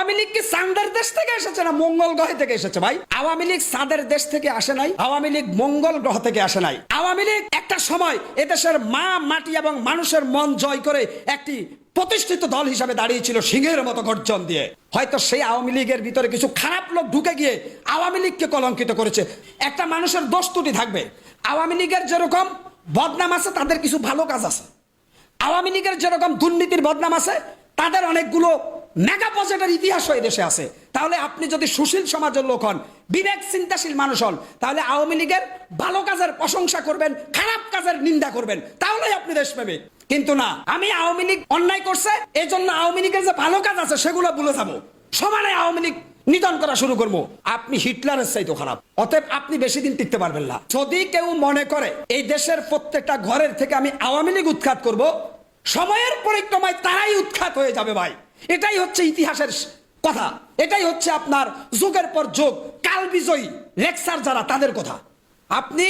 আওয়ামী লীগ কি চাঁদের দেশ থেকে এসেছে না মঙ্গল গ্রহ থেকে এসেছে ভাই? আওয়ামী লীগ চাঁদের দেশ থেকে আসে নাই, আওয়ামী লীগ মঙ্গল গ্রহ থেকে আসে নাই। আওয়ামী লীগ একটা সময় এদেশের মা মাটি এবং মানুষের মন জয় করে একটি প্রতিষ্ঠিত দল হিসাবে দাঁড়িয়েছিল সিংহের মতো গর্জন দিয়ে। হয়তো সেই আওয়ামী লীগের ভিতরে কিছু খারাপ লোক ঢুকে গিয়ে আওয়ামী লীগকে কলঙ্কিত করেছে। একটা মানুষের দোষ ত্রুটি থাকবে। আওয়ামী লীগের যেরকম বদনাম আছে তাদের কিছু ভালো কাজ আছে। আওয়ামী লীগের যেরকম দুর্নীতির বদনাম আছে তাদের অনেকগুলো মেগা প্রজেক্টের ইতিহাসও এদেশে আছে। তাহলে আপনি যদি সুশীল সমাজের লোক হন, বিবেক চিন্তাশীল মানুষ হন, তাহলে আওয়ামী লীগের ভালো কাজের প্রশংসা করবেন, খারাপ কাজের নিন্দা করবেন, তাহলেই আপনি দেশপ্রেমিক। কিন্তু না, আমি আওয়ামী লীগ অন্যায় করছে এই জন্য আওয়ামী লীগের যে ভালো কাজ আছে সেগুলো ভুলে যাবো, সমানে আওয়ামী লীগ নিধন করা শুরু করবো। আপনি হিটলারের চাইতে খারাপ। অতএব আপনি বেশি দিন টিকতে পারবেন না। যদি কেউ মনে করে এই দেশের প্রত্যেকটা ঘরের থেকে আমি আওয়ামী লীগ উৎখাত করব, সময়ের পরিক্রমায় তারাই উৎখাত হয়ে যাবে ভাই। এটাই হচ্ছে ইতিহাসের কথা, এটাই হচ্ছে আপনার যুগের পর যুগ কাল বিজয়ী লেকচার যারা তাদের কথা। আপনি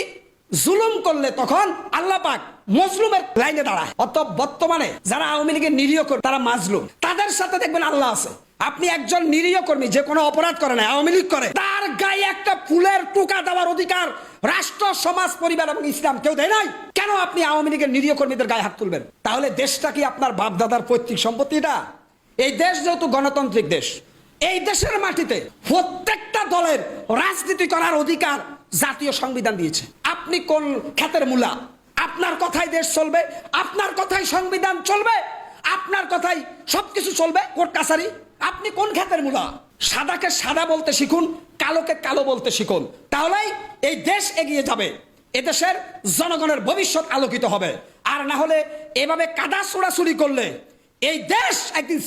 জুলুম করলে তখন আল্লাহ পাক মজলুমের লাইনে দাঁড়ায়। অতএব বর্তমানে যারা আওয়ামী লীগের নিরীহ করে তারা মাজলুম, তাদের সাথে দেখবেন আল্লাহ আছে। আপনি একজন নিরীহ কর্মী যে কোনো অপরাধ করে না, আওয়ামী লীগ করে, তার গায়ে একটা ফুলের টোকা দেওয়ার অধিকার রাষ্ট্র, সমাজ, পরিবার এবং ইসলাম কেউ দেয় নাই। কেন আপনি আওয়ামী লীগের নিরীহ কর্মীদের গায়ে হাত তুলবেন? তাহলে দেশটা কি আপনার বাপ দাদার পৈতৃক সম্পত্তিটা? এই দেশ যেহেতু গণতান্ত্রিক দেশ, এই দেশের মাটিতে প্রত্যেকটা দলের রাজনীতি করার অধিকার জাতীয় সংবিধান দিয়েছে। আপনি কোন খ্যাতের মূলা? আপনার কথাই দেশ চলবে, আপনার কথাই সংবিধান চলবে, আপনার কথাই সবকিছু চলবে, কোর্ট কাছারি। আপনি কোন খ্যাতের মূলা? সাদাকে সাদা বলতে শিখুন, কালোকে কালো বলতে শিখুন, তাহলেই এই দেশ এগিয়ে যাবে, এদেশের জনগণের ভবিষ্যৎ আলোকিত হবে। আর না হলে এভাবে কাদা ছোড়াছুড়ি করলে এই দেশ একদিন